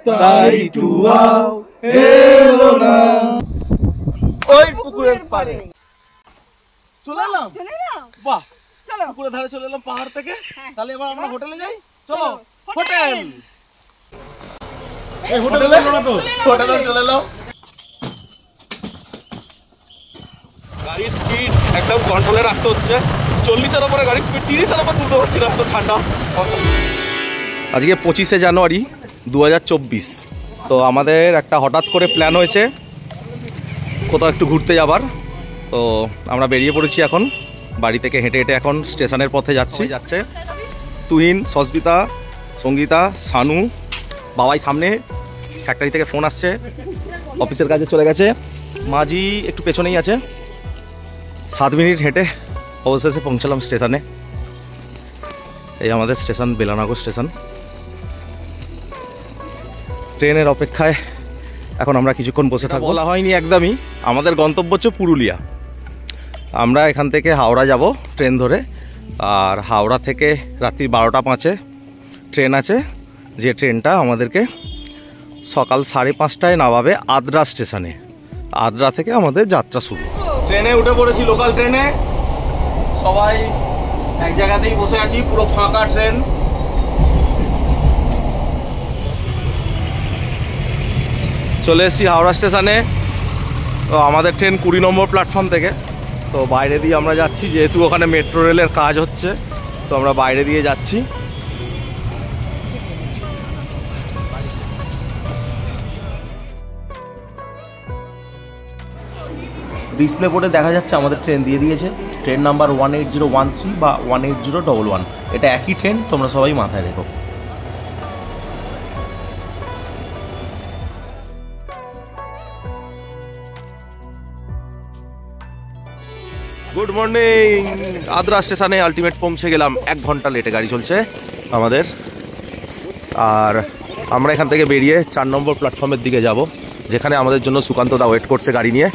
তাই টুয়াও এলো না ওই পুকুরের পাড়ে। চলে এলাম, বাহ চলো পুকুরের ধারে চলে এলাম পাহাড় থেকে। তাহলে এবার আমরা হোটেলে যাই, চলো হোটেল। এই হোটেলে হোটেলে চলে এলাম। গাড়ির স্পিড একদম কন্ট্রোলে রাখতে হচ্ছে। 40-এর উপরে গাড়ির স্পিড, 30-এর উপর তুলতে হচ্ছে না, তো ঠান্ডা। আজকে 25শে জানুয়ারি 2024। তো আমাদের একটা হঠাৎ করে প্ল্যান হয়েছে কোথাও একটু ঘুরতে যাবার। তো আমরা বেরিয়ে পড়েছি এখন বাড়ি থেকে, হেঁটে হেঁটে এখন স্টেশনের পথে যাচ্ছে তুহিন, সস্মিতা, সঙ্গীতা, সানু। বাবাই সামনে, ফ্যাক্টরি থেকে ফোন আসছে, অফিসের কাজে চলে গেছে। মাঝি একটু পেছনেই আছে। 7 মিনিট হেঁটে অবশেষে পৌঁছালাম স্টেশনে। এই আমাদের স্টেশন, বেলানগর স্টেশন। ট্রেনের অপেক্ষায় এখন আমরা কিছুক্ষণ বসে থাকবো। বলা হয়নি একদমই, আমাদের গন্তব্য হচ্ছে পুরুলিয়া। আমরা এখান থেকে হাওড়া যাব ট্রেন ধরে, আর হাওড়া থেকে রাত্রি 12টা 5-এ ট্রেন আছে, যে ট্রেনটা আমাদেরকে সকাল 5:30টায় নামাবে আদ্রা স্টেশনে। আদ্রা থেকে আমাদের যাত্রা শুরু। ট্রেনে উঠে পড়েছি, লোকাল ট্রেনে। সবাই এক জায়গাতেই বসে আছি, পুরো ফাঁকা ট্রেন। চলে এসেছি হাওড়া স্টেশনে। তো আমাদের ট্রেন 20 নম্বর প্ল্যাটফর্ম থেকে। তো বাইরে দিয়ে আমরা যাচ্ছি, যেহেতু ওখানে মেট্রো রেলের কাজ হচ্ছে, তো আমরা বাইরে দিয়ে যাচ্ছি। ডিসপ্লে বোর্ডে দেখা যাচ্ছে আমাদের ট্রেন দিয়ে দিয়েছে, ট্রেন নাম্বার 18013 বা 18011। এটা একই ট্রেন, তোমরা সবাই মাথায় রেখো। Good morning. আদ্রা স্টেশনে আলটিমেট পৌঁছে গেলাম। 1 ঘন্টা লেটে গাড়ি চলছে আমাদের। আর আমরা এখান থেকে বেরিয়ে 4 নম্বর প্ল্যাটফর্মের দিকে যাব, যেখানে আমাদের জন্য সুকান্ত দা ওয়েট করছে গাড়ি নিয়ে।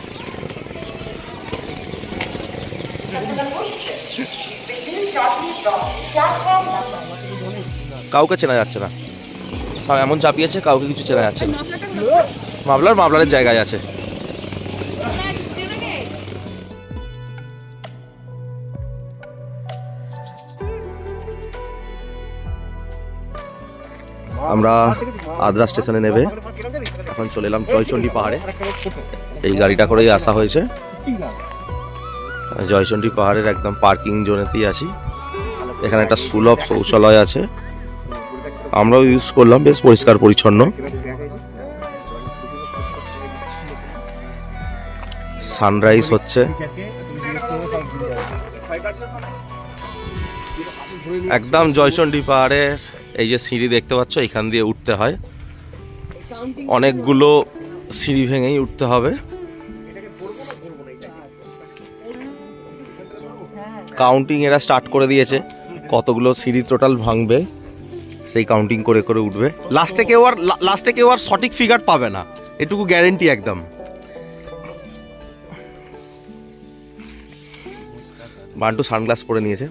কাউকে চেনা যাচ্ছে না, সব এমন চাপিয়েছে, কাউকে কিছু চেনা যাচ্ছে না। মাফলারের জায়গায় আছে। আমরা আদ্রা স্টেশনে নেবে এখন চলে এলাম জয়চণ্ডী পাহাড়ে। এই গাড়িটা করেই আসা হয়েছে। জয়চণ্ডী পাহাড়ের একদম পার্কিং জোনেতেই আছি। এখানে একটা সুলভ শৌচালয় আছে, আমরাও ইউজ করলাম, বেশ পরিষ্কার পরিচ্ছন্ন। সানরাইজ হচ্ছে একদম জয়চণ্ডী পাহাড়ের। এই যে সিঁড়ি দেখতে পাচ্ছ, এখান দিয়ে উঠতে হয়, অনেকগুলো সিঁড়ি ভেঙেই উঠতে হবে। কাউন্টিং এরা স্টার্ট করে দিয়েছে, কতগুলো সিঁড়ি টোটাল ভাঙবে সেই কাউন্টিং করে করে উঠবে। লাস্টে কেউ আর সঠিক ফিগার পাবে না, এটুকু গ্যারেন্টি একদম। বান্টু সানগ্লাস পরে নিয়েছে,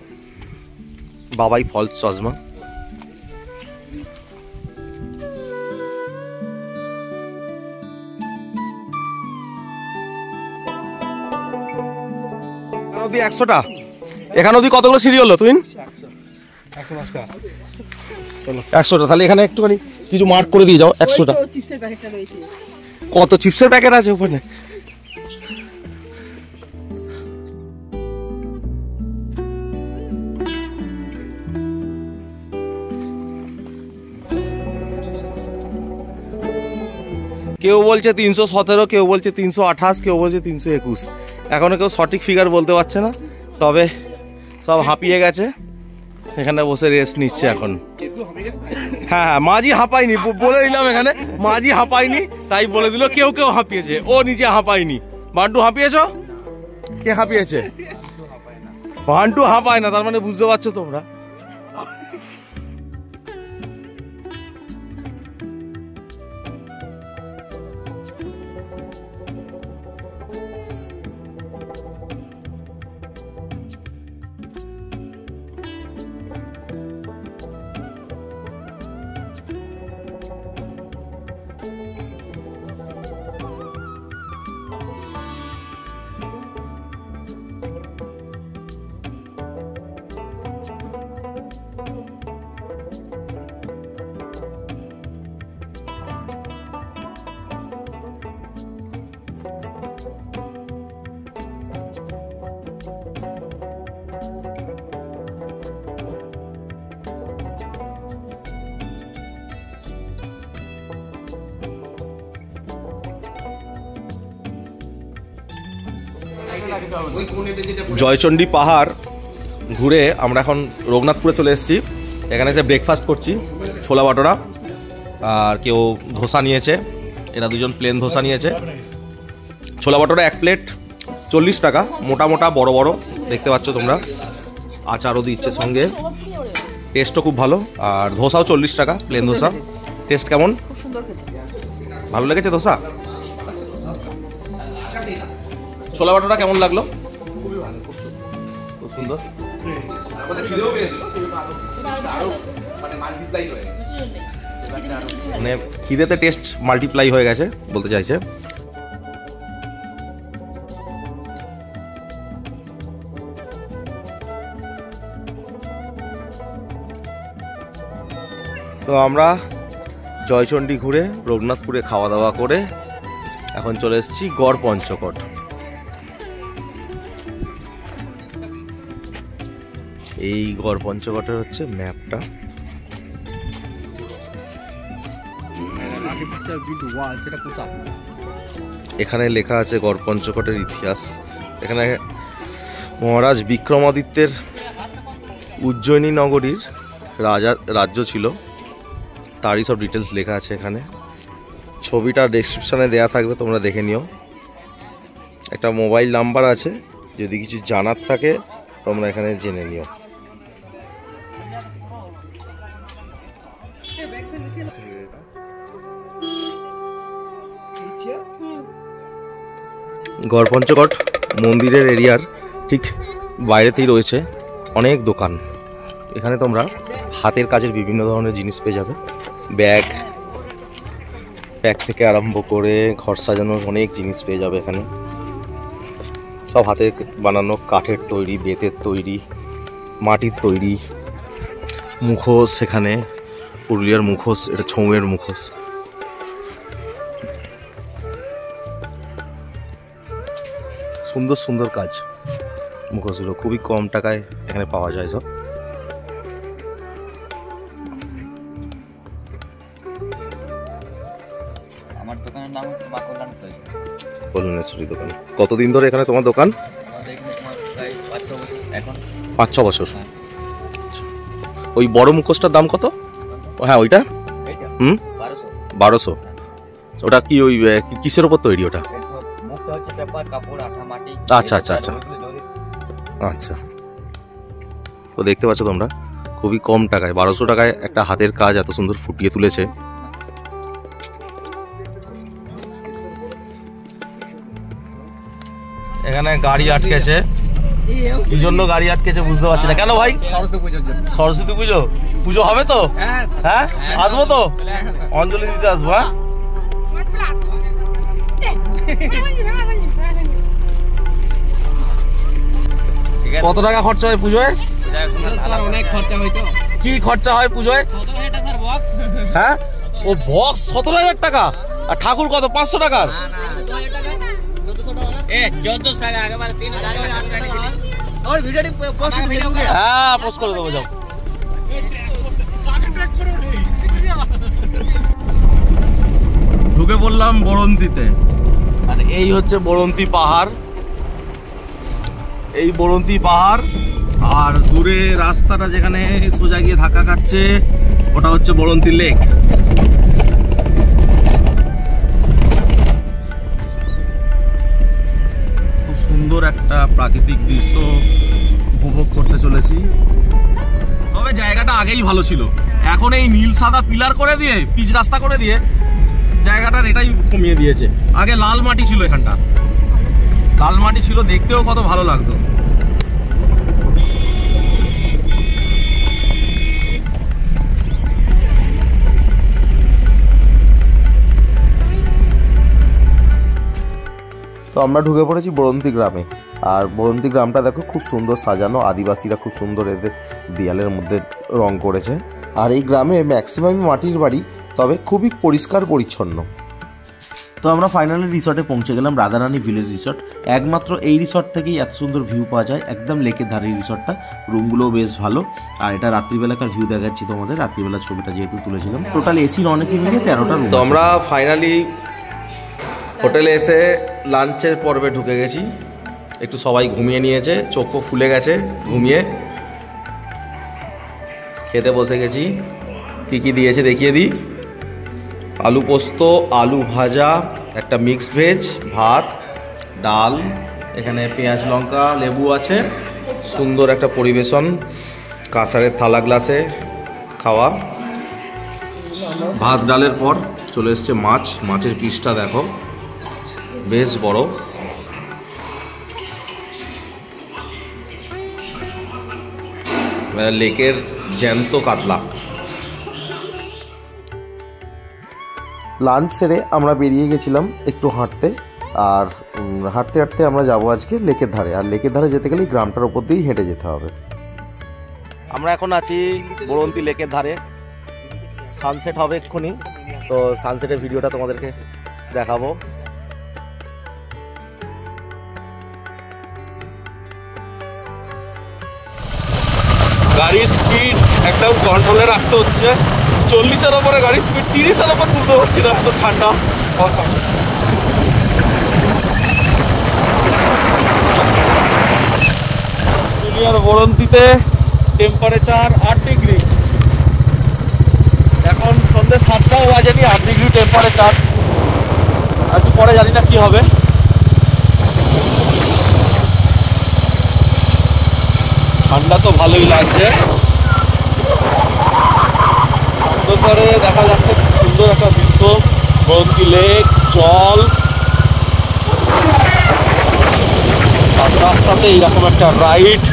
বাবাই ফলস চশমা। অবধি 100টা, এখানে অবধি কতগুলো সিঁড়ি হলো তুই? 100টা। তাহলে এখানে একটুখানি কিছু মার্ক করে দিয়ে যাও। 100টা। কত চিপসের প্যাকেট আছে ওখানে? কেউ বলছে 317, কেউ বলছে 328, কেউ বলছে 321। এখনো কেউ সঠিক ফিগার বলতে পারছে না, তবে সব হাঁপিয়ে গেছে, এখানে বসে রেস্ট নিচ্ছে এখন। হ্যাঁ, মাঝি হাঁপায়নি, বলে দিলাম এখানে মাঝি হাঁপায়নি, তাই বলে দিল। কেউ কেউ হাঁপিয়েছে, ও নিজে হাঁপায়নি। বান্টু হাঁপিয়েছ? কে হাঁপিয়েছে? বান্টু হাঁপায় না, তার মানে বুঝতে পারছো তোমরা। জয়চণ্ডী পাহাড় ঘুরে আমরা এখন রঘুনাথপুরে চলে এসেছি। এখানে এসে ব্রেকফাস্ট করছি, ছোলা বাটোরা, আর কেউ ধোসা নিয়েছে, এরা দুজন প্লেন ধোসা নিয়েছে। ছোলা বাটোরা 1 প্লেট 40 টাকা, মোটা মোটা বড় বড় দেখতে পাচ্ছ তোমরা, আচারও দিচ্ছে সঙ্গে, টেস্টও খুব ভালো। আর ধোসাও 40 টাকা, প্লেন ধোসা। টেস্ট কেমন? ভালো লেগেছে ধোসা? ছোলা বাটোরা কেমন লাগলো? খুব সুন্দর। মানে খিদেতে টেস্ট মাল্টিপ্লাই হয়ে গেছে বলতে চাইছে। তো আমরা জয়চণ্ডী ঘুরে রঘুনাথপুরে খাওয়া দাওয়া করে এখন চলে এসেছি গড় পঞ্চকোট। এই গড় পঞ্চকোটের হচ্ছে ম্যাপটা। এখানে লেখা আছে গড় পঞ্চকোটের ইতিহাস। এখানে মহারাজ বিক্রমাদিত্যের উজ্জয়িনী নগরীর রাজ্য ছিল, তারই সব ডিটেলস লেখা আছে এখানে। ছবিটা ডেসক্রিপশানে দেয়া থাকবে, তোমরা দেখে নিও। একটা মোবাইল নাম্বার আছে, যদি কিছু জানার থাকে তোমরা এখানে জেনে নিও। গড় পঞ্চকোট মন্দিরের এরিয়ার ঠিক বাইরেতেই রয়েছে অনেক দোকান। এখানে তোমরা হাতের কাজের বিভিন্ন ধরনের জিনিস পেয়ে যাবে, ব্যাগ থেকে আরম্ভ করে ঘর সাজানোর অনেক জিনিস পেয়ে যাবে এখানে। সব হাতে বানানো, কাঠের তৈরি, বেতের তৈরি, মাটির তৈরি। মুখোশ, এখানে পুরুলিয়ার মুখোশ, এটা ছৌয়ের মুখোশ। সুন্দর সুন্দর কাজ মুখোশগুলো, খুবই কম টাকায় এখানে পাওয়া যায় সব। আমার দোকানের নাম হচ্ছে মা কল্যাণেশ্বরী দোকান। কতদিন ধরে এখানে তোমার দোকান? 5-6 বছর। ওই বড় মুখোশটার দাম কত? হ্যাঁ ওইটা 1200। ওটা কি ওই কিসের উপর তৈরি ওটা? আচ্ছা আচ্ছা আচ্ছা আচ্ছা। তো দেখতে পাচ্ছ তোমরা খুবই কম টাকায়, 1200 টাকায় একটা হাতের কাজ এত সুন্দর ফুটিয়ে তুলেছে। এখানে গাড়ি আটকেছে, কি জন্য গাড়ি আটকেছে বুঝতে পারছি না। কেন ভাই? সরস্বতী পুজো। পুজো হবে তো? হ্যাঁ আসবো তো, অঞ্জলি দিতে আসবো। হ্যাঁ কত টাকা খরচা হয় পুজোয়? অনেক খরচা হয়। তো কি খরচা হয় পুজোয়? হ্যাঁ ও বক্স 17,000 টাকা, আর ঠাকুর কত 500 টাকার? হ্যাঁ পোস্ট করে দেবো, যাও। ঢুকে পড়লাম বরন্তিতে, আর এই হচ্ছে বরন্তি পাহাড়। এই বরন্তি পাহাড়, আর দূরে রাস্তাটা যেখানে সোজা গিয়ে ধাক্কা খাচ্ছে ওটা হচ্ছে বরন্তি লেক। খুব সুন্দর একটা প্রাকৃতিক দৃশ্য উপভোগ করতে চলেছি। তবে জায়গাটা আগেই ভালো ছিল, এখন এই নীল সাদা পিলার করে দিয়ে, পিচ রাস্তা করে দিয়ে জায়গাটার এটাই কমিয়ে দিয়েছে। আগে লাল মাটি ছিল, এখানটা লাল মাটি ছিল, দেখতেও কত ভালো লাগতো। তো আমরা ঢুকে পড়েছি বরন্তি গ্রামে। আর বরন্তি গ্রামটা দেখো খুব সুন্দর সাজানো, আদিবাসীরা খুব সুন্দর এদের দেয়ালের মধ্যে রং করেছে। আর এই গ্রামে ম্যাক্সিমাম মাটির বাড়ি, তবে খুবই পরিষ্কার পরিচ্ছন্ন। তো আমরা ফাইনালি রিসর্টে পৌঁছে গেলাম, রাধারানী ভিলেজ রিসর্ট। একমাত্র এই রিসর্ট থেকেই এত সুন্দর ভিউ পাওয়া যায়, একদম লেকের ধারে রিসর্টটা। রুমগুলোও বেশ ভালো। আর এটা রাত্রিবেলাকার ভিউ দেখাচ্ছি তোমাদের, রাত্রিবেলা ছবিটা যেহেতু তুলেছিলাম। টোটাল এসি নন এসি মিলিয়ে 13টা রুম। তো আমরা ফাইনালি হোটেলে এসে লাঞ্চের পর্বে ঢুকে গেছি। একটু সবাই ঘুমিয়ে নিয়েছে, চোখ ফুলে গেছে ঘুমিয়ে। খেতে বসে গেছি। কি কি দিয়েছে দেখিয়ে দিই। আলু পোস্ত, আলু ভাজা, একটা মিক্সড ভেজ, ভাত, ডাল, এখানে পেঁয়াজ লঙ্কা লেবু আছে। সুন্দর একটা পরিবেশন, কাঁসারের থালা গ্লাসে খাওয়া। ভাত ডালের পর চলে এসছে মাছ। মাছের পিসটা দেখো বেশ বড়। লেকের জ্যান্ত কাতলা। লাঞ্চ সেরে আমরা বেরিয়ে গেছিলাম একটু হাঁটতে। আর হাঁটতে হাঁটতে আমরা যাবো আজকে লেকের ধারে। আর লেকের ধারে যেতে গেলে গ্রামটার উপর দিয়েই হেঁটে যেতে হবে। আমরা এখন আছি বরন্তি লেকের ধারে। সানসেট হবে এক্ষুনি, তো সানসেটের ভিডিওটা তোমাদেরকে দেখাবো। গাড়ির স্পিড একদম কন্ট্রোলে রাখতে হচ্ছে। 40-এর ওপরে গাড়ির স্পিড, 30-এর ওপর তুলতে হচ্ছে না, এত ঠান্ডা। দুনিয়ার বরন্তিতে টেম্পারেচার 8 ডিগ্রি। এখন সন্ধ্যে 7টাও বাজেনি, 8 ডিগ্রি টেম্পারেচার। আর একটু পরে জানি না কি হবে। ঠান্ডা তো ভালোই লাগছে। অন্ধকারে দেখা যাচ্ছে সুন্দর একটা দৃশ্য, বরন্তি লেক, জল, আর তার সাথে এইরকম একটা রাইড।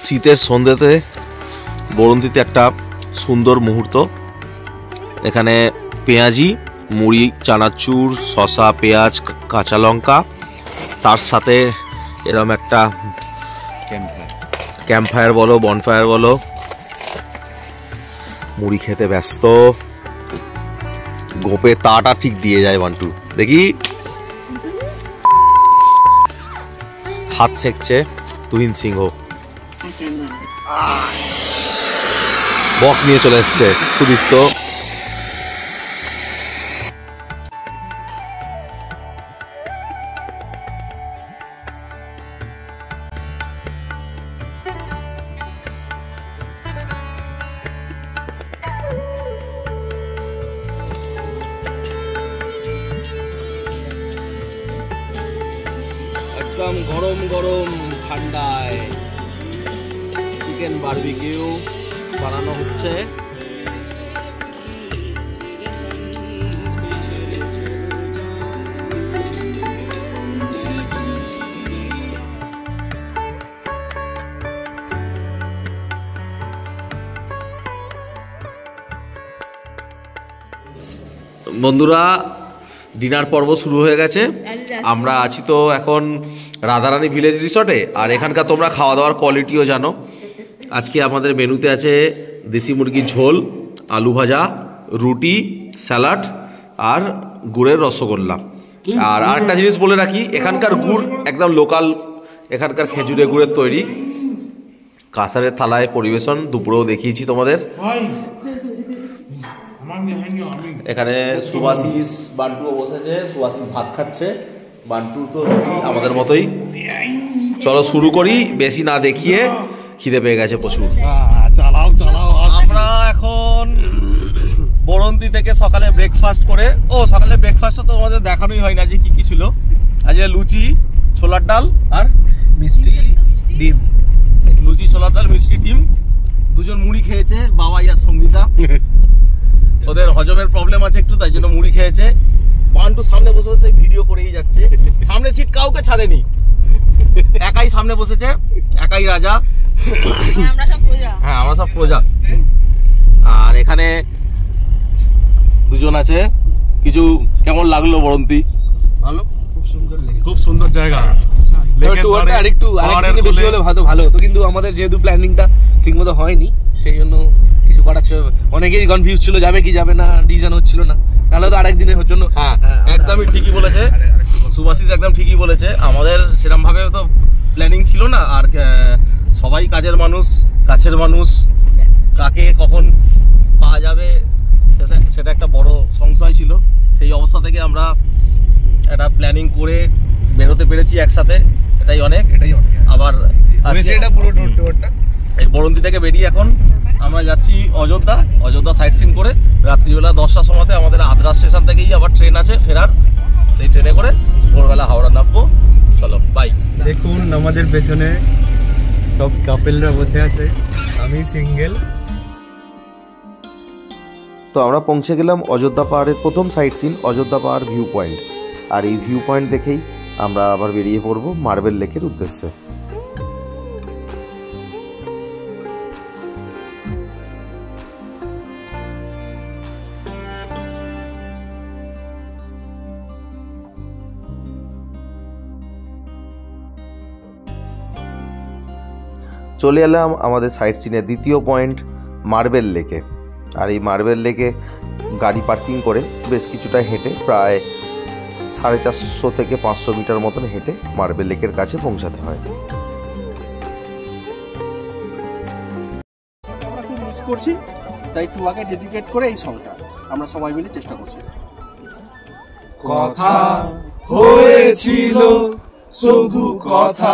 শীতের সন্ধ্যেতে বরন্তিতে একটা সুন্দর মুহূর্ত। এখানে পেঁয়াজি, মুড়ি, চানাচুর, শসা, পেঁয়াজ, কাঁচা লঙ্কা, তার সাথে এরকম একটা ক্যাম্প ফায়ার বলো, বনফায়ার বলো। মুড়ি খেতে ব্যস্ত। গোপে তাটা ঠিক দিয়ে যায় বান্টু, দেখি হাত সেকছে তুহিন সিংহ। বক্স নিয়ে চলে এসছে সুদীপ্ত। একদম গরম গরম ঠান্ডায় চিকেন বারবিকিউ বানানো হচ্ছে। বন্ধুরা, ডিনার পর্ব শুরু হয়ে গেছে। আমরা আছি তো এখন রাধারানী ভিলেজ রিসর্টে। আর এখানকার তোমরা খাওয়া দাওয়ার কোয়ালিটিও জানো। আজকে আমাদের মেনুতে আছে দেশি মুরগির ঝোল, আলু ভাজা, রুটি, স্যালাড আর গুড়ের রসগোল্লা। আর আরেকটা জিনিস বলে রাখি, এখানকার গুড় একদম লোকাল, এখানকার খেজুরের গুড়ের তৈরি। কাঁসারের থালায় পরিবেশন, দুপুরেও দেখিয়েছি তোমাদের। এখানে সুভাশিস বান্টুও বসেছে, সুভাশিস ভাত খাচ্ছে, বান্টু তো আমাদের মতোই। চলো শুরু করি, বেশি না দেখিয়ে, খিদে পেয়ে গেছে প্রচুর। আমরা এখন বরন্তি থেকে সকালে ব্রেকফাস্ট করে, সকালে ব্রেকফাস্টটা তো আমাদের দেখানোই হয় না যে কি কি ছিল। আজকে লুচি, ছোলার ডাল আর মিষ্টি ডিম। লুচি, ছোলার ডাল, মিষ্টি ডিম। দুজন মুড়ি খেয়েছে, বাবাই আর সঙ্গীতা। ওদের হজমের প্রবলেম আছে একটু, তাই জন্য মুড়ি খেয়েছে। বান্টু সামনে বসে বসে ভিডিও করেই যাচ্ছে। সামনে সিট কাউকে ছাড়েনি, একাই সামনে বসেছে, একাই রাজা। হ্যাঁ, আমরা সব প্রজা। আর এখানে দুজন আছে। কিছু কেমন লাগলো বরন্তি? ভালো, খুব সুন্দর লেগেছে, খুব সুন্দর জায়গা। টুয়ারটা আরেকটু আরেকদিন বেশি হলে ভালো হতো, কিন্তু আমাদের যেহেতু প্ল্যানিংটা ঠিকমতো হয়নি সেই জন্য কিছু করার ছিল। অনেকেই কনফিউজ ছিল যাবে কি যাবে না, ডিসিশন হচ্ছিল না, তাহলে তো আরেকদিনের জন্য। হ্যাঁ একদমই ঠিকই বলেছে সুভাষিস, একদম ঠিকই বলেছে। আমাদের সেরকম ভাবে তো প্ল্যানিং ছিল না, আর সবাই কাজের মানুষ, কাছের মানুষ, কাকে কখন পাওয়া যাবে সেটা একটা বড় সংশয় ছিল। সেই অবস্থা থেকে আমরা একটা প্ল্যানিং করে বেরোতে পেরেছি একসাথে, এটাই অনেক। আবার এটা পুরো টুয়ারটা এই বরন্তি থেকে বেরিয়ে এখন আমরা যাচ্ছি অযোধ্যা সাইট সিন করে রাত্রিবেলা 10টার সময়তে আমাদের আদ্রা স্টেশন থেকেই আবার ট্রেন আছে ফেরার, সেই ট্রেনে করে ভোরবেলা হাওড়া নামবো। চলো বাই। দেখুন আমাদের পেছনে সব কাপেলরা বসে আছে, আমি সিঙ্গেল। তো আমরা পৌঁছে গেলাম অযোধ্যা পাহাড়ের প্রথম সাইট সিন অযোধ্যা পাহাড় ভিউ পয়েন্ট। আর এই ভিউ পয়েন্ট দেখেই আমরা আবার বেরিয়ে পড়বো মার্বেল লেকের উদ্দেশ্যে। চলে এলাম আমাদের সাইট সিনের দ্বিতীয় পয়েন্ট মার্বেল লেকে। আর এই মার্বেল লেকে গাড়ি পার্কিং করে বেশ কিছুটা হেঁটে প্রায় 450 থেকে 500 মিটার মতন হেঁটে মার্বেল লেকের কাছে পৌঁছাতে হয়। আমরা খুব মিস করছি, তাই টুয়াকে ডেডিকেট করে এই সংটা আমরা সবাই মিলে চেষ্টা করছি। কথা হয়েছিল শুধু কথা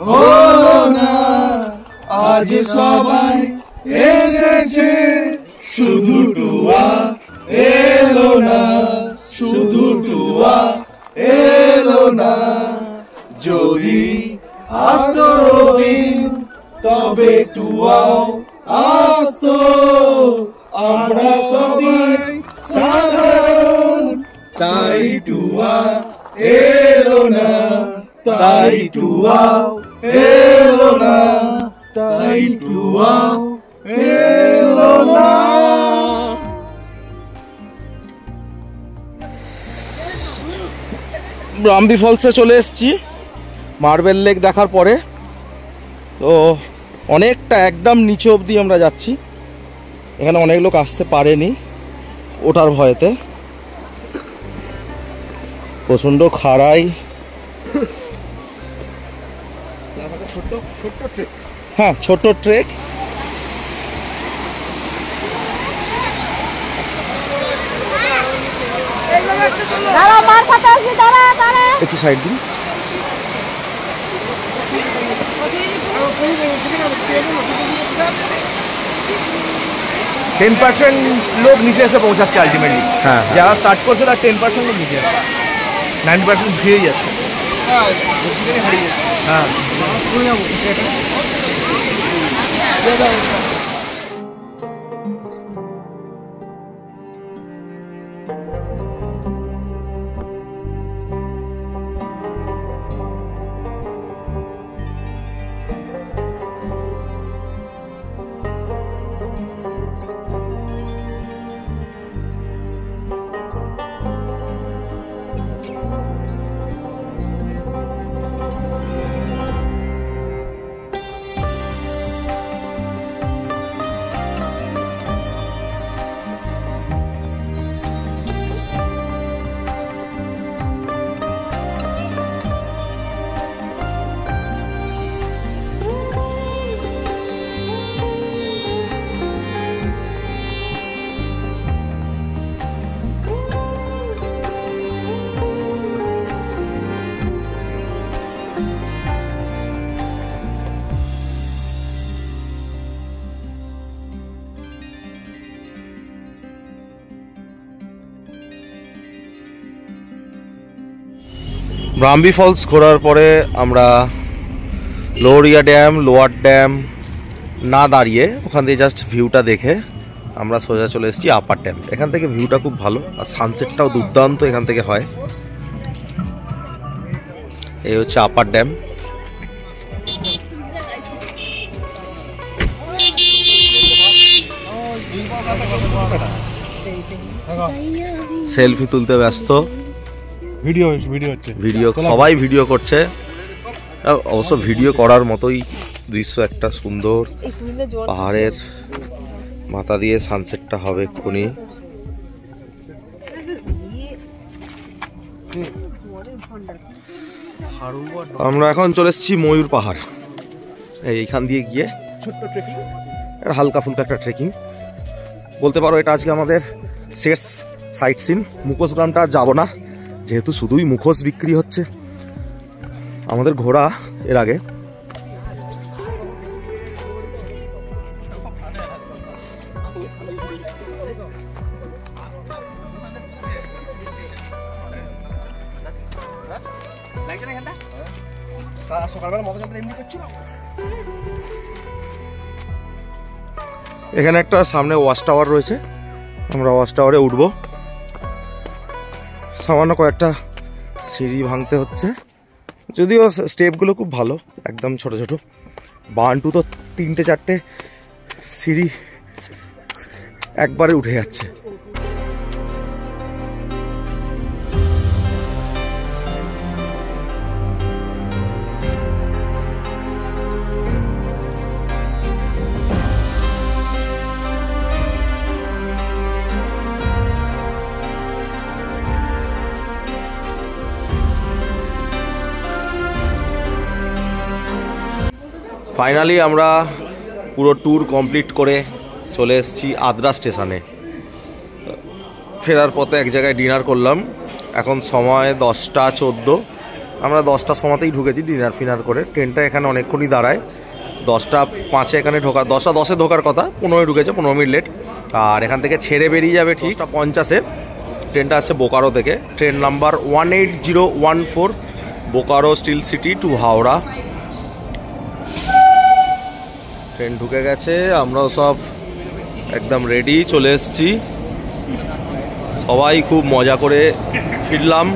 হলো না, আজ সবাই এসেছে শুধু টুয়া এলো না, শুধু টুয়া এলো না। যদি আসতো রবিন তবে টুয়াও আসতো, আমরা সবাই সাধারণ, তাই টুয়া এলো না, তাই টুয়াও এলো না, তাই টুয়াও এলো না। রামবি ফলসে চলে এসেছি মার্বেল লেক দেখার পরে। তো অনেকটা একদম নিচে অবধি আমরা যাচ্ছি, এখানে অনেক লোক আসতে পারেনি ওঠার ভয়েতে, প্রচণ্ড খাড়াই। হ্যাঁ ছোট্ট ট্রেক। একটু সাইড দিন। টেন পার্সেন্ট লোক নিচে এসে পৌঁছাচ্ছে আলটিমেটলি। হ্যাঁ যারা স্টার্ট করছে তার 10% লোক নিচে আসছে, 9% ফিরে যাচ্ছে। হ্যাঁ ব্রাহ্মী ফলস ঘোরার পরে আমরা লোহরিয়া ড্যাম, লোয়ার ড্যাম না দাঁড়িয়ে ওখান থেকে জাস্ট ভিউটা দেখে আমরা সোজা চলে এসেছি আপার ড্যাম। এখান থেকে ভিউটা খুব ভালো আর সানসেটটাও দুর্দান্ত এখান থেকে হয়। এই হচ্ছে আপার ড্যাম। সেলফি তুলতে ব্যস্ত। ভিডিও হচ্ছে ভিডিও সবাই ভিডিও করছে, অবশ্য ভিডিও করার মতোই দৃশ্য, একটা সুন্দর পাহাড়ের মাথা দিয়ে সানসেটটা হবে এক্ষুনি। আমরা এখন চলে এসেছি ময়ূর পাহাড়। এইখান দিয়ে গিয়ে ছোট্ট ট্রেকিং, হালকা ফুলকা একটা ট্রেকিং বলতে পারো। এটা আজকে আমাদের শেষ সাইট সিন। মুখোশ গ্রামটা যাব না, যেহেতু শুধুই মুখোশ বিক্রি হচ্ছে। আমাদের ঘোরা এর আগে এখানে একটা সামনে ওয়াচ টাওয়ার রয়েছে, আমরা ওয়াচ টাওয়ারে উঠবো। সামান্য কয়েকটা সিঁড়ি ভাঙতে হচ্ছে, যদিও স্টেপগুলো খুব ভালো, একদম ছোট ছোট। 1 2 তো 3টে 4টে সিঁড়ি একবারে উঠে যাচ্ছে। ফাইনালি আমরা পুরো ট্যুর কমপ্লিট করে চলে এসেছি আদ্রা স্টেশনে। ফেরার পথে এক জায়গায় ডিনার করলাম। এখন সময় 10টা 14। আমরা 10টার সময়তেই ঢুকেছি ডিনার ফিনার করে। ট্রেনটা এখানে অনেকক্ষণই দাঁড়ায়, 10টা 5-এ এখানে ঢোকার, 10টা 10-এ ঢোকার কথা, 15 ঢুকেছে, 15 মিনিট লেট। আর এখান থেকে ছেড়ে বেরিয়ে যাবে ঠিক 10টা 50-এ। ট্রেনটা আসছে বোকারো থেকে, train number 18014, Bokaro steel city to Howrah. Train ঢুকে গেছে, আমরাও সব একদম রেডি, চলে এসেছি। সবাই খুব মজা করে ফিরলাম।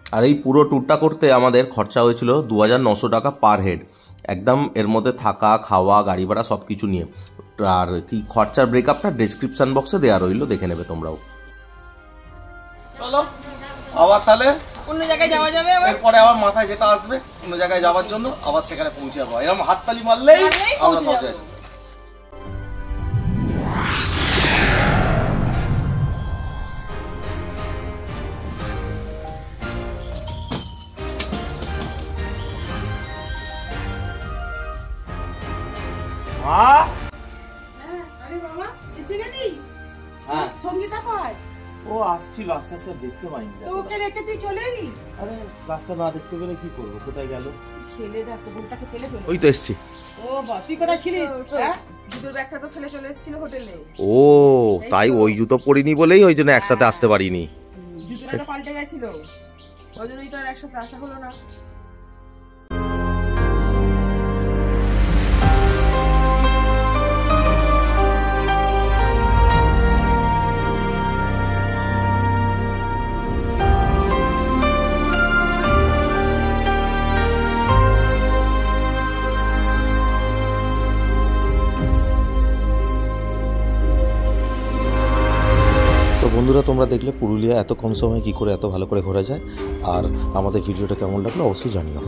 আর এই পুরো ট্যুরটা করতে আমাদের খরচা হয়েছিল 2900 টাকা পার হেড, একদম এর মধ্যে থাকা খাওয়া গাড়ি ভাড়া সব কিছু নিয়ে। আর কি খরচার ব্রেকআপটা ডেসক্রিপশন বক্সে দেওয়া রইল, দেখে নেবে তোমরাও। চলো আবার তাহলে অন্য জায়গায় যাওয়া যাবে, এরপরে আবার মাথায় যেটা আসবে অন্য জায়গায় যাওয়ার জন্য, আবার সেখানে পৌঁছে যাবো। এরকম হাততালি মারলেই আমরা পৌঁছে যাবো। আরে বাবা এসে গেলি? হ্যাঁ, সঙ্গীতা কয়? ও আসছিল, আস্তে আস্তে দেখতে পাইনি। তো ওকে রেখে তুই চলে এলি? আরে রাস্তা না দেখতে পেলে কি করবো, কোথায় গেল? ছেলে দেখো বোনটাকে ফেলে ফেলে। ওই তো এসছি। ও বাবা তুই কোথায় ছিলিস? হ্যাঁ জুতোর ব্যাগটা তো ফেলে চলে এসেছিল হোটেলে। ও তাই, ওই জুতো পরিনি বলেই ওই জন্য একসাথে আসতে পারিনি। জুতোটা তো পাল্টে গেছিল, ওই জন্যই তো আর একসাথে আসা হলো না। বন্ধুরা তোমরা দেখলে পুরুলিয়া এত কম সময়ে কী করে এত ভালো করে ঘোরা যায়। আর আমাদের ভিডিওটা কেমন লাগলো অবশ্যই জানিও।